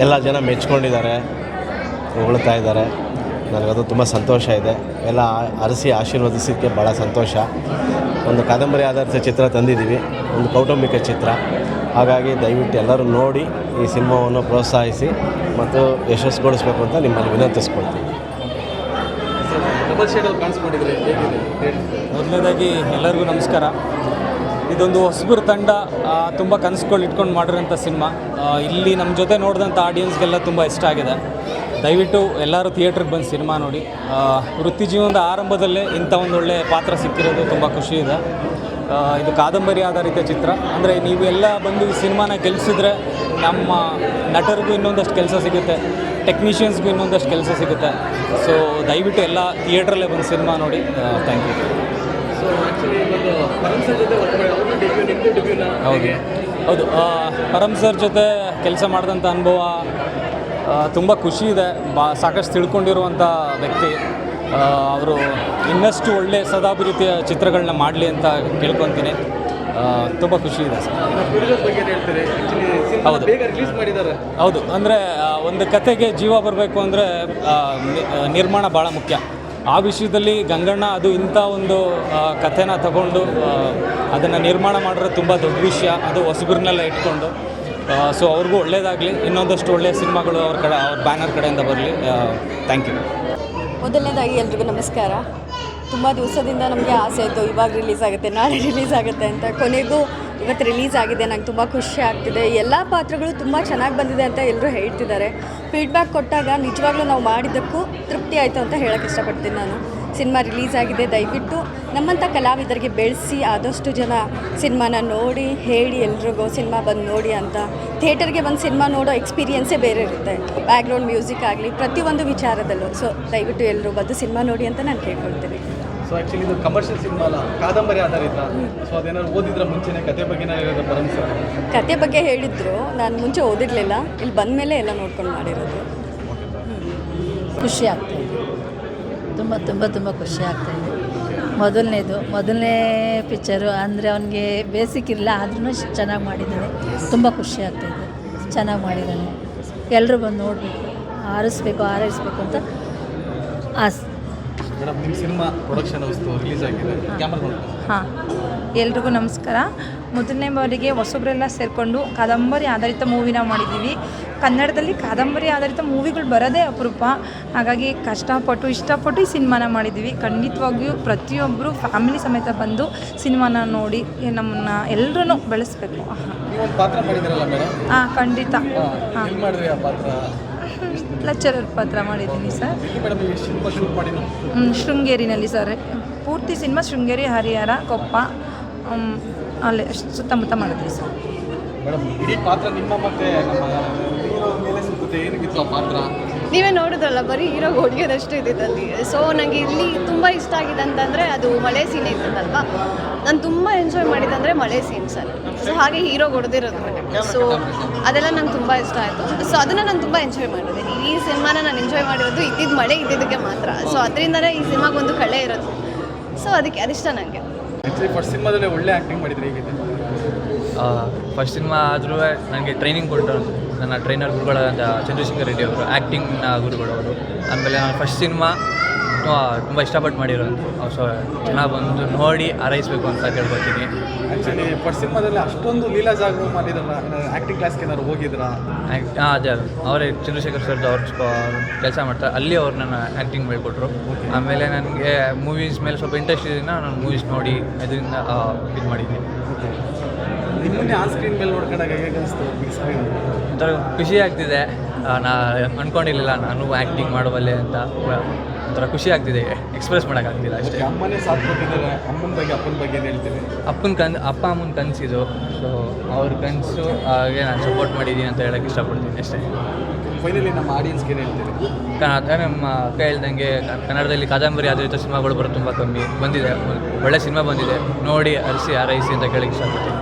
ಎಲ್ಲ ಜನ ಮೆಚ್ಕೊಂಡಿದ್ದಾರೆ, ಹೊಗಳ್ತಾ ಇದ್ದಾರೆ. ನನಗದು ತುಂಬ ಸಂತೋಷ ಇದೆ. ಎಲ್ಲ ಅರಸಿ ಆಶೀರ್ವದಿಸಿದ್ದಕ್ಕೆ ಭಾಳ ಸಂತೋಷ. ಒಂದು ಕಾದಂಬರಿ ಆಧಾರಿತ ಚಿತ್ರ ತಂದಿದ್ದೀವಿ, ಒಂದು ಕೌಟುಂಬಿಕ ಚಿತ್ರ. ಹಾಗಾಗಿ ದಯವಿಟ್ಟು ಎಲ್ಲರೂ ನೋಡಿ ಈ ಸಿನಿಮಾವನ್ನು ಪ್ರೋತ್ಸಾಹಿಸಿ ಮತ್ತು ಯಶಸ್ಸುಗೊಳಿಸಬೇಕು ಅಂತ ನಿಮ್ಮಲ್ಲಿ ವಿನಂತಿಸ್ಕೊಳ್ತೀವಿ. ಮೊದಲನೇದಾಗಿ ಎಲ್ಲರಿಗೂ ನಮಸ್ಕಾರ. ಇದೊಂದು ಹೊಸಬರ ತಂಡ ತುಂಬ ಕನಸುಗಳು ಇಟ್ಕೊಂಡು ಮಾಡಿರೋಂಥ ಸಿನಿಮಾ. ಇಲ್ಲಿ ನಮ್ಮ ಜೊತೆ ನೋಡಿದಂಥ ಆಡಿಯನ್ಸ್ಗೆಲ್ಲ ತುಂಬ ಇಷ್ಟ ಆಗಿದೆ. ದಯವಿಟ್ಟು ಎಲ್ಲರೂ ಥಿಯೇಟ್ರಿಗೆ ಬಂದು ಸಿನಿಮಾ ನೋಡಿ. ವೃತ್ತಿ ಜೀವನದ ಆರಂಭದಲ್ಲೇ ಇಂಥ ಒಂದು ಒಳ್ಳೆ ಪಾತ್ರ ಸಿಕ್ಕಿರೋದು ತುಂಬ ಖುಷಿ ಇದೆ. ಇದು ಕಾದಂಬರಿ ಆಧಾರಿತ ಚಿತ್ರ. ಅಂದರೆ ನೀವು ಎಲ್ಲ ಬಂದು ಈ ಸಿನಿಮಾನ ಗೆಲ್ಲಿಸಿದ್ರೆ ನಮ್ಮ ನಟರಿಗೂ ಇನ್ನೊಂದಷ್ಟು ಕೆಲಸ ಸಿಗುತ್ತೆ, ಟೆಕ್ನಿಷಿಯನ್ಸ್ಗೂ ಇನ್ನೊಂದಷ್ಟು ಕೆಲಸ ಸಿಗುತ್ತೆ. ಸೊ ದಯವಿಟ್ಟು ಎಲ್ಲ ಥಿಯೇಟ್ರಲ್ಲೇ ಬಂದು ಸಿನಿಮಾ ನೋಡಿ. Thank you. ಹೌದು, ಪರಮ್ ಸರ್ ಜೊತೆ ಕೆಲಸ ಮಾಡಿದಂಥ ಅನುಭವ ತುಂಬ ಖುಷಿ ಇದೆ. ಸಾಕಷ್ಟು ತಿಳ್ಕೊಂಡಿರುವಂಥ ವ್ಯಕ್ತಿ ಅವರು. ಇನ್ನಷ್ಟು ಒಳ್ಳೆ ಸದಾಭಿವೃದ್ಧಿಯ ಚಿತ್ರಗಳನ್ನ ಮಾಡಲಿ ಅಂತ ಕೇಳ್ಕೊತೀನಿ. ತುಂಬ ಖುಷಿ ಇದೆ ಸರ್. ಹೌದು, ಅಂದರೆ ಒಂದು ಕತೆಗೆ ಜೀವ ಬರಬೇಕು ಅಂದರೆ ನಿರ್ಮಾಣ ಭಾಳ ಮುಖ್ಯ. ಆ ವಿಷಯದಲ್ಲಿ ಗಂಗಣ್ಣ ಅದು ಇಂಥ ಒಂದು ಕಥೆನ ತಗೊಂಡು ಅದನ್ನು ನಿರ್ಮಾಣ ಮಾಡಿರೋದು ತುಂಬ ದೊಡ್ಡ ವಿಷಯ. ಅದು ಹೊಸಬ್ರನ್ನೆಲ್ಲ ಇಟ್ಕೊಂಡು. ಸೊ ಅವ್ರಿಗೂ ಒಳ್ಳೆಯದಾಗಲಿ, ಇನ್ನೊಂದಷ್ಟು ಒಳ್ಳೆಯ ಸಿನಿಮಾಗಳು ಅವ್ರ ಬ್ಯಾನರ್ ಕಡೆಯಿಂದ ಬರಲಿ. Thank you. ಮೊದಲನೇದಾಗಿ ಎಲ್ರಿಗೂ ನಮಸ್ಕಾರ. ತುಂಬ ದಿವಸದಿಂದ ನಮಗೆ ಆಸೆ ಇತ್ತು, ಇವಾಗ ರಿಲೀಸ್ ಆಗುತ್ತೆ, ನಾಳೆ ರಿಲೀಸ್ ಆಗುತ್ತೆ ಅಂತ. ಕೊನೆಗೂ ಇವತ್ತು ರಿಲೀಸ್ ಆಗಿದೆ. ನಂಗೆ ತುಂಬ ಖುಷಿ ಆಗ್ತಿದೆ. ಎಲ್ಲ ಪಾತ್ರಗಳು ತುಂಬ ಚೆನ್ನಾಗಿ ಬಂದಿದೆ ಅಂತ ಎಲ್ಲರೂ ಹೇಳ್ತಿದ್ದಾರೆ. ಫೀಡ್ಬ್ಯಾಕ್ ಕೊಟ್ಟಾಗ ನಿಜವಾಗ್ಲೂ ನಾವು ಮಾಡಿದ್ದಕ್ಕೂ ತೃಪ್ತಿ ಆಯಿತು ಅಂತ ಹೇಳೋಕ್ಕೆ ಇಷ್ಟಪಡ್ತೀನಿ ನಾನು. ಸಿನಿಮಾ ರಿಲೀಸ್ ಆಗಿದೆ. ದಯವಿಟ್ಟು ನಮ್ಮಂಥ ಕಲಾವಿದರಿಗೆ ಬೆಳೆಸಿ ಆದಷ್ಟು ಜನ ಸಿನಿಮಾನ ನೋಡಿ ಹೇಳಿ ಎಲ್ರಿಗೂ ಸಿನಿಮಾ ಬಂದು ನೋಡಿ ಅಂತ. ಥಿಯೇಟರ್ಗೆ ಬಂದು ಸಿನಿಮಾ ನೋಡೋ ಎಕ್ಸ್ಪೀರಿಯನ್ಸೇ ಬೇರೆ ಇರುತ್ತೆ, ಬ್ಯಾಕ್ಗ್ರೌಂಡ್ ಮ್ಯೂಸಿಕ್ ಆಗಲಿ ಪ್ರತಿಯೊಂದು ವಿಚಾರದಲ್ಲೂ. ಸೊ ದಯವಿಟ್ಟು ಎಲ್ಲರೂ ಬಂದು ಸಿನಿಮಾ ನೋಡಿ ಅಂತ ನಾನು ಕೇಳ್ಕೊಳ್ತೀನಿ. ಸೊ ಆ್ಯಕ್ಚುಲಿ ಇದು ಕಮರ್ಷಿಯಲ್ ಸಿನಿಮಾ ಅಲ್ಲ, ಕಾದಂಬರಿ ಆಧಾರಿತ. ಸೊ ಅದೇನಾದ್ರು ಓದಿದ್ರೆ ಮುಂಚೆನೇ ಕತೆ ಬಗ್ಗೆನೇ ಹೇಳಿರೋದು ಪರಮ್ ಸರ್? ಕತೆ ಬಗ್ಗೆ ಹೇಳಿದ್ರು, ನಾನು ಮುಂಚೆ ಓದಿರಲಿಲ್ಲ. ಇಲ್ಲಿ ಬಂದ ಮೇಲೆ ಎಲ್ಲ ನೋಡ್ಕೊಂಡು ಮಾಡಿರೋದು. ಖುಷಿ ಆಗ್ತಾಯಿದೆ, ತುಂಬ ತುಂಬ ತುಂಬ ಖುಷಿ ಆಗ್ತಾಯಿದೆ. ಮೊದಲನೇ ಪಿಕ್ಚರು ಅಂದರೆ ಅವನಿಗೆ ಬೇಸಿಕ್ ಇಲ್ಲ, ಆದ್ರೂ ಚೆನ್ನಾಗಿ ಮಾಡಿದ್ದಾನೆ. ತುಂಬ ಖುಷಿ ಆಗ್ತಾಯಿದೆ, ಚೆನ್ನಾಗಿ ಮಾಡಿದ್ದಾನೆ. ಎಲ್ಲರೂ ಬಂದು ನೋಡಬೇಕು, ಆರೈಸ್ಬೇಕು ಅಂತ ಆಸೆ. ಮೇಡಮ್, ನಿಮ್ಮ ಸಿನಿಮಾ ಪ್ರೊಡಕ್ಷನ್ ವಸ್ತು ರಿಲೀಸ್ ಆಗಿದೆ, ಕ್ಯಾಮ್ರಾ. ಹಾಂ, ಎಲ್ರಿಗೂ ನಮಸ್ಕಾರ. ಮೊದಲನೇ ಬಾರಿಗೆ ಹೊಸಬ್ರೆಲ್ಲ ಸೇರಿಕೊಂಡು ಕಾದಂಬರಿ ಆಧಾರಿತ ಮೂವಿನ ಮಾಡಿದ್ದೀವಿ. ಕನ್ನಡದಲ್ಲಿ ಕಾದಂಬರಿ ಆಧಾರಿತ ಮೂವಿಗಳು ಬರೋದೇ ಅಪರೂಪ. ಹಾಗಾಗಿ ಇಷ್ಟಪಟ್ಟು ಈ ಸಿನಿಮಾನ ಮಾಡಿದ್ದೀವಿ. ಖಂಡಿತವಾಗಿಯೂ ಪ್ರತಿಯೊಬ್ಬರು ಫ್ಯಾಮಿಲಿ ಸಮೇತ ಬಂದು ಸಿನಿಮಾನ ನೋಡಿ ನಮ್ಮನ್ನು ಎಲ್ಲರೂ ಬೆಳೆಸ್ಬೇಕು. ಪಾತ್ರ ಮಾಡಿದ್ದೀರಲ್ಲ ಮೇಡಮ್? ಹಾಂ, ಖಂಡಿತ. ಹಾಂ, ಮಾಡಿದ್ರಿ ಆ ಪಾತ್ರ? ಲೆಕ್ಚರರ್ ಪಾತ್ರ ಮಾಡಿದ್ದೀನಿ ಸರ್. ಮೇಡಮ್, ಈ ಸಿನಿಮಾ ಶೂಟ್ ಮಾಡಿ ಶೃಂಗೇರಿನಲ್ಲಿ ಸರ್. ಪೂರ್ತಿ ಸಿನಿಮಾ ಶೃಂಗೇರಿ, ಹರಿಹರ, ಕೊಪ್ಪ ಅಲ್ಲೇ ಸುತ್ತಮುತ್ತ ಮಾಡಿದ್ವಿ ಸರ್. ಮೇಡಮ್, ಇಡೀ ಪಾತ್ರ ನಿಮ್ಮ ಮತ್ತೆ ನಮ್ಮ ಹೀರೋ ಮೇಲೆ ಸುತ್ತುತ್ತೆ. ಏನಿತ್ತು ಆ ಪಾತ್ರ? ನೀವೇ ನೋಡಿದ್ರಲ್ಲ, ಬರೀ ಹೀರೋ ಹೊಡಿಯೋದಷ್ಟು ಇದ್ದಿದ್ದಲ್ಲಿ. ಸೊ ನನಗೆ ಇಲ್ಲಿ ತುಂಬ ಇಷ್ಟ ಆಗಿದೆ ಅಂತಂದರೆ ಅದು ಮಳೆ ಸೀನ್ ಇರ್ತದಲ್ವಾ. ನಾನು ತುಂಬ ಎಂಜಾಯ್ ಮಾಡಿದ್ದಂದರೆ ಮಳೆ ಸೀನ್ಸ್ ಅಲ್ಲಿ. ಸೊ ಹಾಗೆ ಹೀರೋ ಹೊಡೆದಿರೋದು. ಸೊ ಅದೆಲ್ಲ ನಂಗೆ ತುಂಬ ಇಷ್ಟ ಆಯಿತು. ಸೊ ಅದನ್ನು ನಾನು ತುಂಬ ಎಂಜಾಯ್ ಮಾಡಿದ್ದೀನಿ. ಈ ಸಿನಿಮಾನ ನಾನು ಎಂಜಾಯ್ ಮಾಡಿರೋದು ಮಳೆ ಇದ್ದಿದ್ದಕ್ಕೆ ಮಾತ್ರ. ಸೊ ಅದರಿಂದನೇ ಈ ಸಿನಿಮಾಗೊಂದು ಕಳೆ ಇರೋದು. ಸೊ ಅದಕ್ಕೆ ಅದಿಷ್ಟ ನನಗೆ. ಆ್ಯಕ್ಚುಲಿ ಫಸ್ಟ್ ಸಿನಿಮಾದಲ್ಲೇ ಒಳ್ಳೆ ಆ್ಯಕ್ಟಿಂಗ್ ಮಾಡಿದ್ರೆ ಹೇಗಿದೆ? ಫಸ್ಟ್ ಸಿನಿಮಾ ಆದರೂ ನನಗೆ ಟ್ರೈನಿಂಗ್ ಕೊಟ್ಟರು ನನ್ನ ಟ್ರೈನರ್ ಗುರುಗಳಾದಂಥ ಚಂದ್ರಶೇಖರ್ ರೆಡ್ಡಿ ಅವರು, ಆ್ಯಕ್ಟಿಂಗ್ನ ಗುರುಗಳವರು. ಆಮೇಲೆ ನಾನು ಫಸ್ಟ್ ಸಿನಿಮಾ ತುಂಬ ಇಷ್ಟಪಟ್ಟು ಮಾಡಿರೋದು. ಸೊ ಚೆನ್ನಾಗಿ ಬಂದು ನೋಡಿ ಹಾರೈಸಬೇಕು ಅಂತ ಕೇಳ್ಕೊತೀನಿ. ಆ್ಯಕ್ಚುಲಿ ಫಸ್ಟ್ ಸಿನಿಮಾದಲ್ಲಿ ಅಷ್ಟೊಂದು ಲೀಲಾಜಾಗ ಮಾಡಿದ್ರಲ್ಲ, ಆ್ಯಕ್ಟಿಂಗ್ ಕ್ಲಾಸ್ಗೆ ಏನಾದ್ರು ಹೋಗಿದ್ರಾ? ಅದೇ ಅವರೇ ಚಂದ್ರಶೇಖರ್ ಸರ್ ಅವ್ರ ಕೆಲಸ ಮಾಡ್ತಾರೆ, ಅಲ್ಲಿ ಅವ್ರು ನನ್ನ ಆ್ಯಕ್ಟಿಂಗ್ ಹೇಳ್ಕೊಟ್ರು. ಆಮೇಲೆ ನನಗೆ ಮೂವೀಸ್ ಮೇಲೆ ಸ್ವಲ್ಪ ಇಂಟ್ರೆಸ್ಟ್ ಇದರಿಂದ ನಾನು ಮೂವೀಸ್ ನೋಡಿ ಇದರಿಂದ ಇದು ಮಾಡಿದ್ದೀನಿ. ನಿಮ್ಮನ್ನೇ ಆನ್ ಸ್ಕ್ರೀನ್ ಮೇಲೆ ನೋಡ್ಕೊಂಡಾಗ ಹೇಗೆ ಅನಿಸ್ತು? ಬಿಗ್ ಸ್ಕ್ರೀನ್ ಒಂಥರ ಖುಷಿ ಆಗ್ತಿದೆ. ನಾ ಅಂದ್ಕೊಂಡಿರಲಿಲ್ಲ ನಾನು ಆ್ಯಕ್ಟಿಂಗ್ ಮಾಡಬಲ್ಲೆ ಅಂತ. ಒಂಥರ ಖುಷಿ ಆಗ್ತಿದೆ, ಎಕ್ಸ್ಪ್ರೆಸ್ ಮಾಡೋಕ್ಕಾಗ್ತಿಲ್ಲ ಅಷ್ಟೇ. ಅಮ್ಮನೇ ಸಾಥ್ ಕೊಟ್ಟಿದ್ದಾರೆ. ಅಪ್ಪನ ಬಗ್ಗೆ ಏನು ಹೇಳ್ತೀನಿ? ಅಪ್ಪ ಅಮ್ಮನ ಕನಸಿದು. ಸೊ ಅವ್ರ ಕನಸು ಹಾಗೆ ನಾನು ಸಪೋರ್ಟ್ ಮಾಡಿದ್ದೀನಿ ಅಂತ ಹೇಳೋಕ್ಕೆ ಇಷ್ಟಪಡ್ತೀನಿ ಅಷ್ಟೇ. ಫೈನಲಿ ನಮ್ಮ ಆಡಿಯನ್ಸ್ಗೆ ಏನು ಹೇಳ್ತೀವಿ? ನಮ್ಮ ಅಕ್ಕ ಹೇಳ್ದಂಗೆ ಕನ್ನಡದಲ್ಲಿ ಕಾದಂಬರಿ ಆಧಾರಿತ ಸಿನಿಮಾಗಳು ಬರೋದು ತುಂಬ ಕಮ್ಮಿ ಬಂದಿದೆ. ಒಳ್ಳೆ ಸಿನಿಮಾ ಬಂದಿದೆ, ನೋಡಿ ಹಾರೈಸಿ ಅಂತ ಕೇಳೋಕ್ಕೆ ಇಷ್ಟಪಡ್ತೀನಿ.